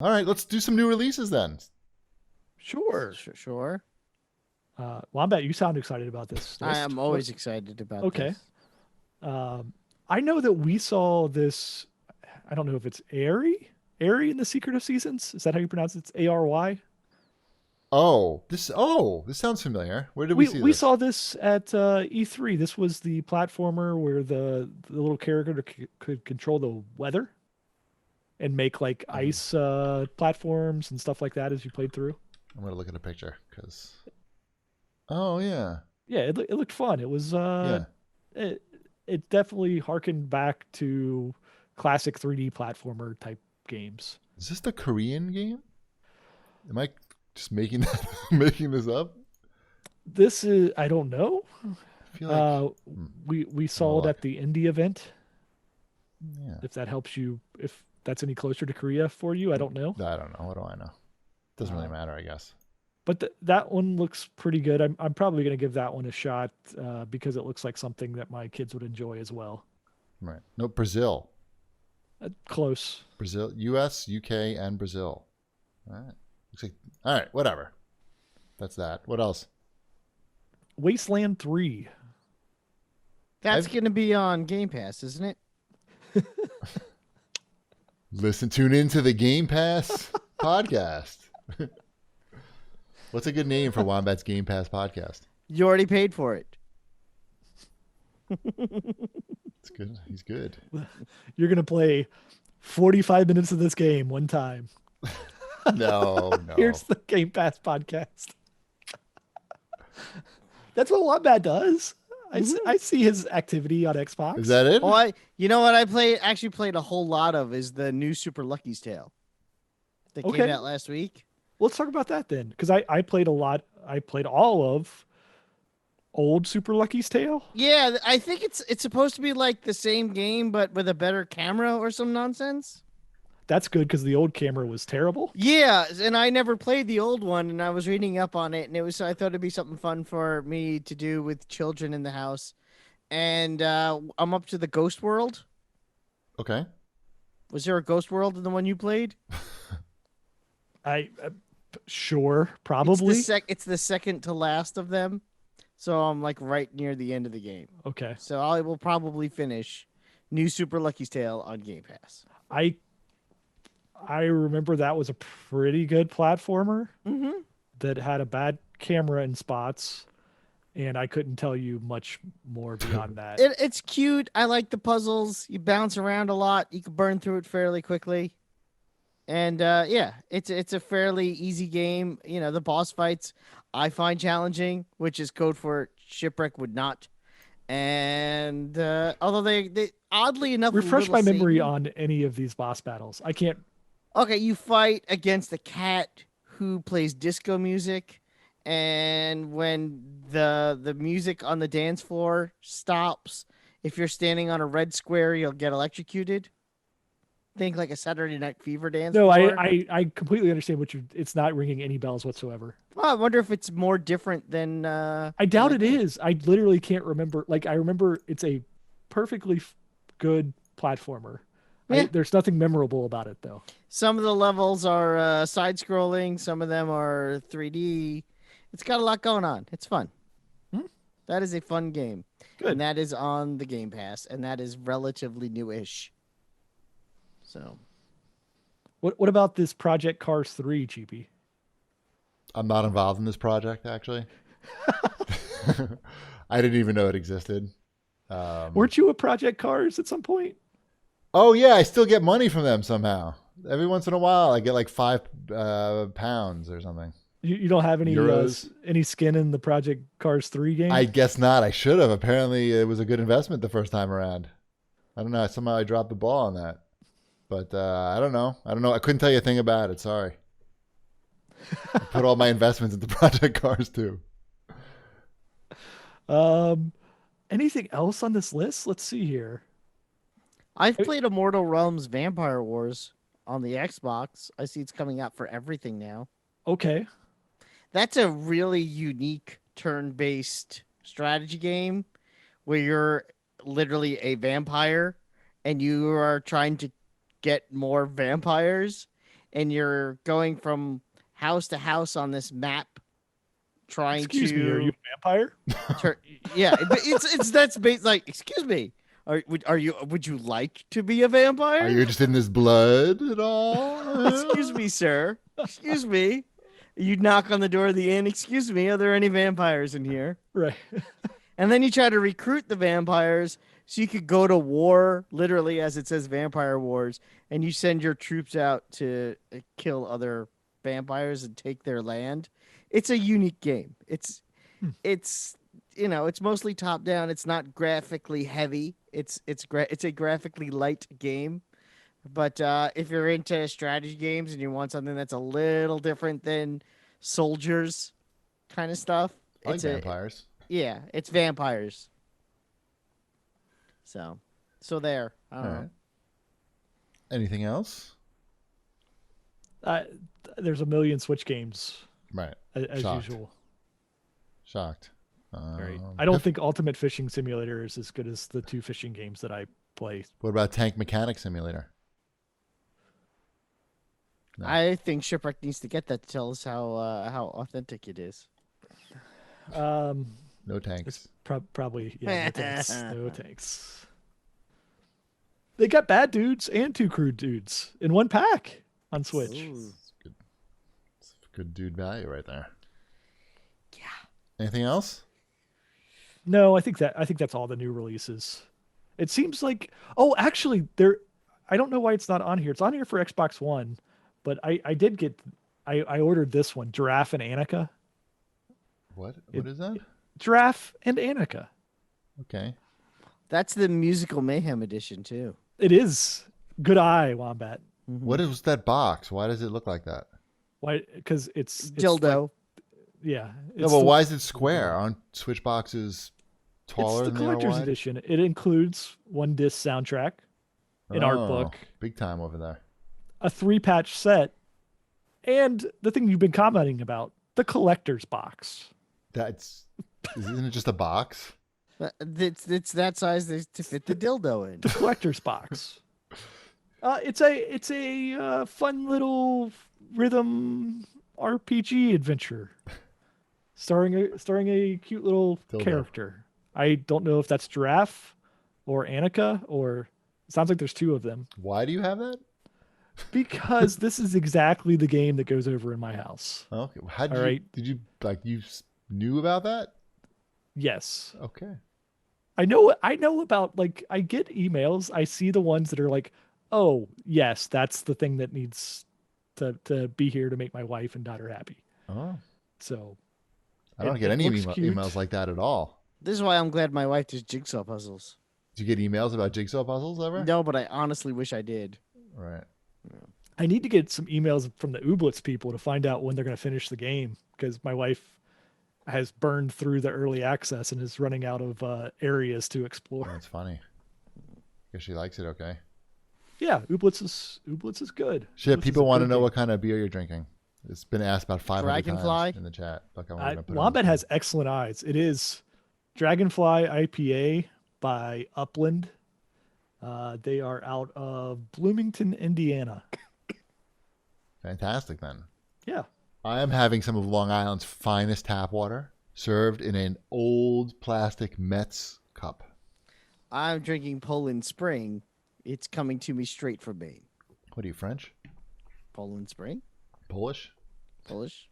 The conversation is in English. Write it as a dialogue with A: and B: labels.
A: All right, let's do some new releases then.
B: Sure.
C: Sure.
B: Wombat, you sound excited about this
C: I
B: list.
C: am always excited about
B: Okay.
C: this.
B: I know that we saw this. I don't know if it's Airy in the Secret of Seasons. Is that how you pronounce it? It's ARY.
A: This sounds familiar. Where did we see
B: We
A: this?
B: saw this at E3. This was the platformer where the little character could control the weather and make like ice platforms and stuff like that as you played through.
A: I'm gonna look at a picture because. Oh yeah,
B: Yeah, it looked fun. It was
A: yeah.
B: it it definitely harkened back to classic 3D platformer type games.
A: Is this the Korean game? Am I just making that making this up?
B: This is I don't know.
A: I feel like
B: Uh, we
A: I'm gonna
B: saw it
A: look.
B: at the indie event.
A: Yeah.
B: If that helps you, if that's any closer to Korea for you, I don't know.
A: I don't know. What do I know? Doesn't really
B: Uh,
A: matter, I guess.
B: but that one looks pretty good. I'm probably going to give that one a shot because it looks like something that my kids would enjoy as well.
A: Right. No, Brazil.
B: Close.
A: Brazil, U.S., U.K., and Brazil. All right. Looks like. All right. Whatever. That's that. What else?
B: Wasteland 3.
C: That's
A: I've-
C: going to be on Game Pass, isn't it?
A: Tune into the Game Pass podcast. What's a good name for Wombat's Game Pass podcast?
C: You already paid for it.
A: It's good. He's good.
B: You're going to play 45 minutes of this game one time.
A: No.
B: Here's the Game Pass podcast. That's what Wombat does. I see his activity on Xbox.
A: Is that it?
C: Oh, you know what I actually played a whole lot of is the new Super Lucky's Tale that came
B: Okay.
C: out last week.
B: Let's talk about that then, because I played a lot. I played all of old Super Lucky's Tale.
C: Yeah, I think it's supposed to be like the same game but with a better camera or some nonsense.
B: That's good because the old camera was terrible.
C: Yeah, and I never played the old one, and I was reading up on it, and I thought it'd be something fun for me to do with children in the house. And I'm up to the Ghost World.
A: Okay.
C: Was there a Ghost World in the one you played?
B: I sure probably.
C: It's the second to last of them, so I'm like right near the end of the game.
B: Okay,
C: So I will probably finish New Super Lucky's Tale on Game Pass.
B: I remember that was a pretty good platformer
C: Mm-hmm.
B: that had a bad camera in spots, and I couldn't tell you much more beyond that.
C: It's cute. I like the puzzles. You bounce around a lot. You can burn through it fairly quickly. And yeah, it's a fairly easy game. You know, the boss fights I find challenging, which is code for Shipwreck would not. And although they oddly enough
B: Refresh
C: Little
B: my memory
C: Satan-
B: on any of these boss battles. I can't.
C: Okay, you fight against a cat who plays disco music, and when the music on the dance floor stops, if you're standing on a red square, you'll get electrocuted. Think like a Saturday Night Fever dance
B: No,
C: floor.
B: I completely understand what you. It's not ringing any bells whatsoever.
C: Well, I wonder if it's more different than.
B: I doubt it is. I literally can't remember. Like I remember, it's a perfectly good platformer.
C: Yeah.
B: There's nothing memorable about it though.
C: Some of the levels are side-scrolling. Some of them are 3D. It's got a lot going on. It's fun.
B: Hmm.
C: That is a fun game.
B: Good.
C: And that is on the Game Pass, and that is relatively newish. So,
B: What about this Project Cars 3, GP?
A: I'm not involved in this project, actually. I didn't even know it existed.
B: Weren't you a Project Cars at some point?
A: Oh, yeah. I still get money from them somehow. Every once in a while, I get like £5 or something.
B: You don't have any
A: Euros.
B: any skin in the Project Cars 3 game?
A: I guess not. I should have. Apparently, it was a good investment the first time around. I don't know. Somehow I dropped the ball on that. But I don't know. I couldn't tell you a thing about it. Sorry. I put all my investments into Project Cars too.
B: Anything else on this list? Let's see here.
C: I've played Immortal Realms Vampire Wars on the Xbox. I see it's coming out for everything now.
B: Okay.
C: That's a really unique turn-based strategy game where you're literally a vampire and you are trying to get more vampires, and you're going from house to house on this map, trying
B: Excuse
C: to.
B: me, are you a vampire?
C: Yeah, but it's that's based like. Excuse me. Would you like to be a vampire?
A: Are you interested in this blood at all?
C: Excuse me, sir. Excuse me. You knock on the door of the inn. Excuse me. Are there any vampires in here?
B: Right.
C: And then you try to recruit the vampires so you could go to war, literally, as it says, Vampire Wars, and you send your troops out to kill other vampires and take their land. It's a unique game. It's it's mostly top down. It's not graphically heavy. It's a graphically light game. But if you're into strategy games and you want something that's a little different than soldiers kind of stuff,
A: I like vampires.
C: Yeah, it's vampires. So there. I don't know.
A: Right. Anything else?
B: There's a million Switch games,
A: Right.
B: as
A: Shocked.
B: usual.
A: Shocked.
B: Right. I don't think Ultimate Fishing Simulator is as good as the 2 fishing games that I play.
A: What about Tank Mechanic Simulator? No.
C: I think Shipwreck needs to get that to tell us how authentic it is.
A: No tanks.
B: It's probably no tanks. No tanks. They got bad dudes and 2 crude dudes in one pack on Switch.
C: Ooh.
A: It's good dude value right there.
C: Yeah.
A: Anything else?
B: No, I think that's all the new releases. It seems like actually I don't know why it's not on here. It's on here for Xbox One, but I ordered this one, Giraffe and Annika.
A: What is that?
B: Giraffe and Annika.
A: Okay.
C: That's the Musical Mayhem edition too.
B: It is. Good eye, Wombat.
C: Mm-hmm.
A: What is that box? Why does it look like that?
B: Why? Because it's
C: dildo.
B: like, yeah.
A: No,
B: it's
A: but
B: the-
A: why is it square? Aren't Switch boxes taller
B: It's the
A: than they are
B: collector's
A: wide?
B: edition. It includes 1 disc soundtrack, an art book,
A: Big time over there.
B: a 3-patch set, and the thing you've been commenting about, the collector's box.
A: Isn't it just a box?
C: It's that size to fit the dildo in.
B: The collector's box. It's a fun little rhythm RPG adventure, starring a cute little
A: Dildo.
B: character. I don't know if that's Giraffe or Annika, or it sounds like there's 2 of them.
A: Why do you have that?
B: Because this is exactly the game that goes over in my house.
A: Okay. How did
B: All
A: you?
B: right.
A: Did you knew about that?
B: Yes.
A: Okay.
B: I know about, like, I get emails. I see the ones that are like, oh, yes, that's the thing that needs to be here to make my wife and daughter happy.
A: Oh,
B: So
A: I don't
B: It-
A: get
B: it
A: any
B: looks cute.
A: emails like that at all.
C: This is why I'm glad my wife does jigsaw puzzles.
A: Do you get emails about jigsaw puzzles ever?
C: No, but I honestly wish I did.
A: Right.
B: I need to get some emails from the Ooblets people to find out when they're going to finish the game, because my wife has burned through the early access and is running out of areas to explore.
A: That's funny. Guess she likes it. Okay.
B: Yeah, Ooblets is good.
A: Shit.
B: Ooblets
A: People
B: is a
A: want to
B: good
A: know
B: game.
A: what kind of beer you're drinking. It's been asked about 500
C: Dragonfly?
A: times in the chat. Look, I'm gonna put it on
B: Wombat
A: the
B: has excellent eyes. It is Dragonfly IPA by Upland. They are out of Bloomington, Indiana.
A: Fantastic then.
B: Yeah.
A: I am having some of Long Island's finest tap water served in an old plastic Mets cup.
C: I'm drinking Poland Spring. It's coming to me straight from Maine.
A: What are you, French?
C: Poland Spring?
A: Polish?
C: Polish?